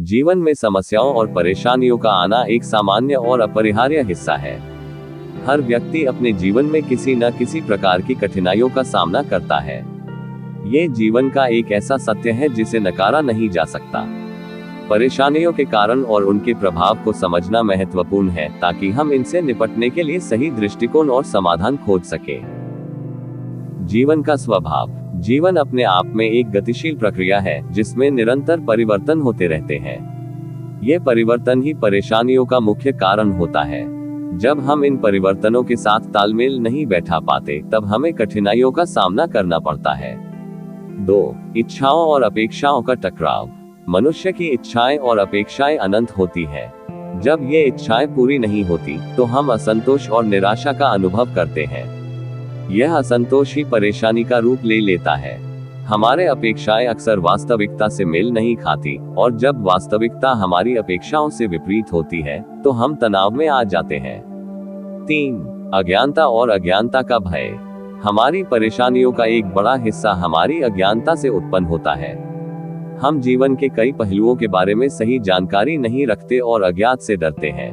जीवन में समस्याओं और परेशानियों का आना एक सामान्य और अपरिहार्य हिस्सा है। हर व्यक्ति अपने जीवन में किसी न किसी प्रकार की कठिनाइयों का सामना करता है। ये जीवन का एक ऐसा सत्य है जिसे नकारा नहीं जा सकता। परेशानियों के कारण और उनके प्रभाव को समझना महत्वपूर्ण है ताकि हम इनसे निपटने के लिए सही दृष्टिकोण और समाधान खोज सके। जीवन का स्वभाव। जीवन अपने आप में एक गतिशील प्रक्रिया है जिसमें निरंतर परिवर्तन होते रहते हैं। ये परिवर्तन ही परेशानियों का मुख्य कारण होता है। जब हम इन परिवर्तनों के साथ तालमेल नहीं बैठा पाते तब हमें कठिनाइयों का सामना करना पड़ता है। 2. इच्छाओं और अपेक्षाओं का टकराव। मनुष्य की इच्छाएं और अपेक्षाएं अनंत होती है। जब ये इच्छाएं पूरी नहीं होती तो हम असंतोष और निराशा का अनुभव करते हैं। यह असंतोष ही परेशानी का रूप ले लेता है। हमारे अपेक्षाएं अक्सर वास्तविकता से मेल नहीं खाती और जब वास्तविकता हमारी अपेक्षाओं से विपरीत होती है तो हम तनाव में आ जाते हैं। 3. अज्ञानता और अज्ञानता का भय। हमारी परेशानियों का एक बड़ा हिस्सा हमारी अज्ञानता से उत्पन्न होता है। हम जीवन के कई पहलुओं के बारे में सही जानकारी नहीं रखते और अज्ञात से डरते हैं।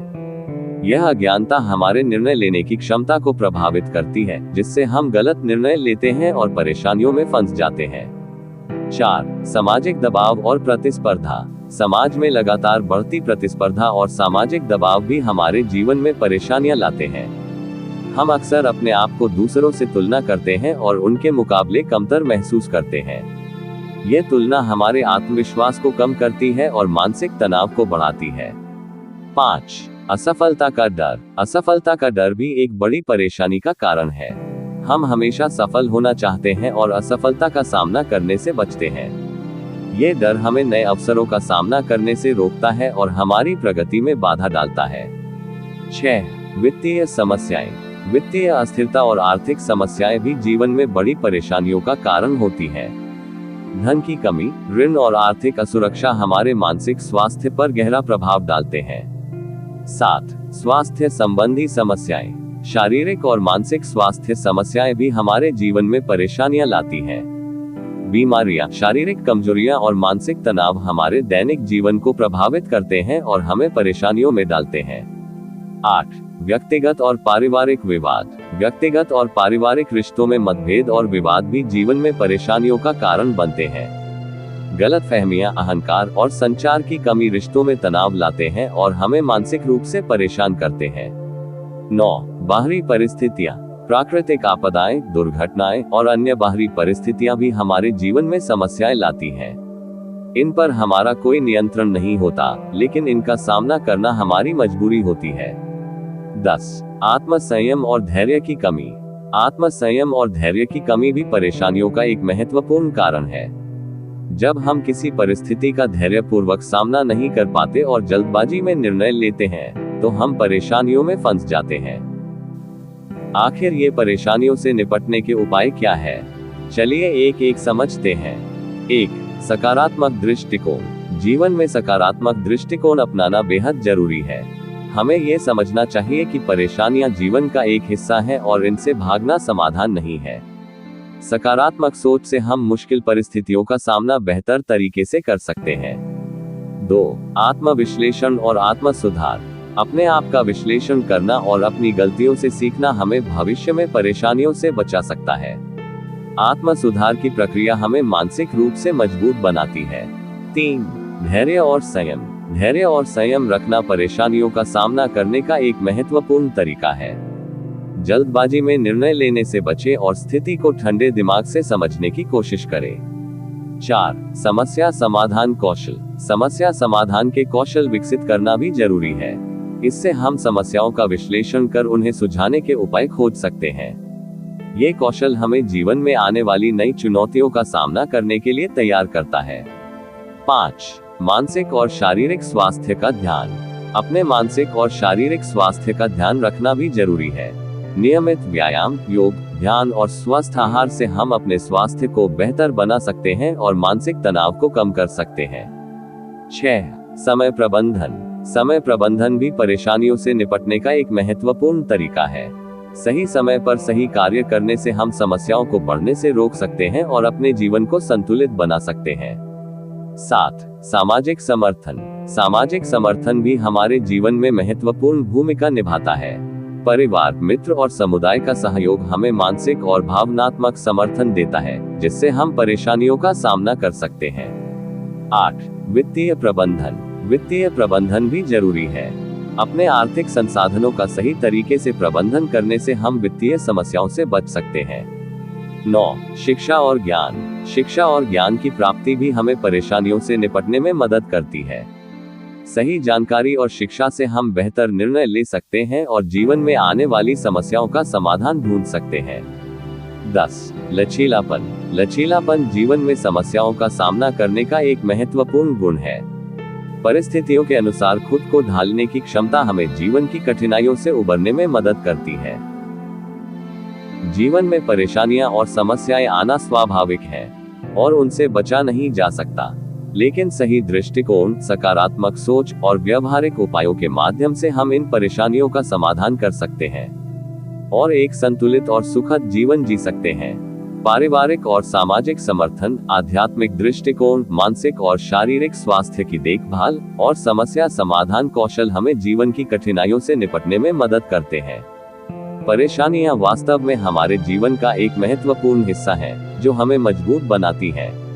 यह अज्ञानता हमारे निर्णय लेने की क्षमता को प्रभावित करती है, जिससे हम गलत निर्णय लेते हैं और परेशानियों में फंस जाते हैं। 4. सामाजिक दबाव और प्रतिस्पर्धा। समाज में लगातार बढ़ती प्रतिस्पर्धा और सामाजिक दबाव भी हमारे जीवन में परेशानियां लाते हैं। हम अक्सर अपने आप को दूसरों से तुलना करते हैं और उनके मुकाबले कमतर महसूस करते हैं। ये तुलना हमारे आत्मविश्वास को कम करती है और मानसिक तनाव को बढ़ाती है। 5. असफलता का डर। असफलता का डर भी एक बड़ी परेशानी का कारण है। हम हमेशा सफल होना चाहते हैं और असफलता का सामना करने से बचते हैं। ये डर हमें नए अवसरों का सामना करने से रोकता है और हमारी प्रगति में बाधा डालता है। 6. वित्तीय समस्याएं। वित्तीय अस्थिरता और आर्थिक समस्याएं भी जीवन में बड़ी परेशानियों का कारण होती हैं। धन की कमी, ऋण और आर्थिक असुरक्षा हमारे मानसिक स्वास्थ्य पर गहरा प्रभाव डालते हैं। 7. स्वास्थ्य संबंधी समस्याएं। शारीरिक और मानसिक स्वास्थ्य समस्याएं भी हमारे जीवन में परेशानियां लाती हैं। बीमारियां, शारीरिक कमजोरियां और मानसिक तनाव हमारे दैनिक जीवन को प्रभावित करते हैं और हमें परेशानियों में डालते हैं। 8. व्यक्तिगत और पारिवारिक विवाद। व्यक्तिगत और पारिवारिक रिश्तों में मतभेद और विवाद भी जीवन में परेशानियों का कारण बनते हैं। गलतफहमियां, अहंकार और संचार की कमी रिश्तों में तनाव लाते हैं और हमें मानसिक रूप से परेशान करते हैं। 9. बाहरी परिस्थितियां। प्राकृतिक आपदाएं, दुर्घटनाएं और अन्य बाहरी परिस्थितियां भी हमारे जीवन में समस्याएं लाती हैं। इन पर हमारा कोई नियंत्रण नहीं होता, लेकिन इनका सामना करना हमारी मजबूरी होती है। 10. आत्मसंयम और धैर्य की कमी। आत्मसंयम और धैर्य की कमी भी परेशानियों का एक महत्वपूर्ण कारण है। जब हम किसी परिस्थिति का धैर्यपूर्वक सामना नहीं कर पाते और जल्दबाजी में निर्णय लेते हैं तो हम परेशानियों में फंस जाते हैं। आखिर ये परेशानियों से निपटने के उपाय क्या है? चलिए एक एक समझते हैं। 1. सकारात्मक दृष्टिकोण। जीवन में सकारात्मक दृष्टिकोण अपनाना बेहद जरूरी है। हमें ये समझना चाहिए कि परेशानियां जीवन का एक हिस्सा है और इनसे भागना समाधान नहीं है। सकारात्मक सोच से हम मुश्किल परिस्थितियों का सामना बेहतर तरीके से कर सकते हैं। 2. आत्मविश्लेषण और आत्म सुधार। अपने आप का विश्लेषण करना और अपनी गलतियों से सीखना हमें भविष्य में परेशानियों से बचा सकता है। आत्म सुधार की प्रक्रिया हमें मानसिक रूप से मजबूत बनाती है। 3. धैर्य और संयम। धैर्य और संयम रखना परेशानियों का सामना करने का एक महत्वपूर्ण तरीका है। जल्दबाजी में निर्णय लेने से बचें और स्थिति को ठंडे दिमाग से समझने की कोशिश करें। 4. समस्या समाधान कौशल। समस्या समाधान के कौशल विकसित करना भी जरूरी है। इससे हम समस्याओं का विश्लेषण कर उन्हें सुलझाने के उपाय खोज सकते हैं। ये कौशल हमें जीवन में आने वाली नई चुनौतियों का सामना करने के लिए तैयार करता है। 5. मानसिक और शारीरिक स्वास्थ्य का ध्यान। अपने मानसिक और शारीरिक स्वास्थ्य का ध्यान रखना भी जरूरी है। नियमित व्यायाम, योग, ध्यान और स्वस्थ आहार से हम अपने स्वास्थ्य को बेहतर बना सकते हैं और मानसिक तनाव को कम कर सकते हैं। 6. समय प्रबंधन। समय प्रबंधन भी परेशानियों से निपटने का एक महत्वपूर्ण तरीका है। सही समय पर सही कार्य करने से हम समस्याओं को बढ़ने से रोक सकते हैं और अपने जीवन को संतुलित बना सकते हैं। 7. सामाजिक समर्थन। सामाजिक समर्थन भी हमारे जीवन में महत्वपूर्ण भूमिका निभाता है। परिवार, मित्र और समुदाय का सहयोग हमें मानसिक और भावनात्मक समर्थन देता है, जिससे हम परेशानियों का सामना कर सकते हैं। 8. वित्तीय प्रबंधन। वित्तीय प्रबंधन भी जरूरी है। अपने आर्थिक संसाधनों का सही तरीके से प्रबंधन करने से हम वित्तीय समस्याओं से बच सकते हैं। 9. शिक्षा और ज्ञान। शिक्षा और ज्ञान की प्राप्ति भी हमें परेशानियों से निपटने में मदद करती है। सही जानकारी और शिक्षा से हम बेहतर निर्णय ले सकते हैं और जीवन में आने वाली समस्याओं का समाधान ढूंढ सकते हैं। 10. लचीलापन। लचीलापन जीवन में समस्याओं का सामना करने का एक महत्वपूर्ण गुण है। परिस्थितियों के अनुसार खुद को ढालने की क्षमता हमें जीवन की कठिनाइयों से उबरने में मदद करती है। जीवन में परेशानियां और समस्याएं आना स्वाभाविक है और उनसे बचा नहीं जा सकता, लेकिन सही दृष्टिकोण, सकारात्मक सोच और व्यवहारिक उपायों के माध्यम से हम इन परेशानियों का समाधान कर सकते हैं और एक संतुलित और सुखद जीवन जी सकते हैं। पारिवारिक और सामाजिक समर्थन, आध्यात्मिक दृष्टिकोण, मानसिक और शारीरिक स्वास्थ्य की देखभाल और समस्या समाधान कौशल हमें जीवन की कठिनाइयों से निपटने में मदद करते हैं। परेशानियां वास्तव में हमारे जीवन का एक महत्वपूर्ण हिस्सा है, जो हमें मजबूत बनाती है।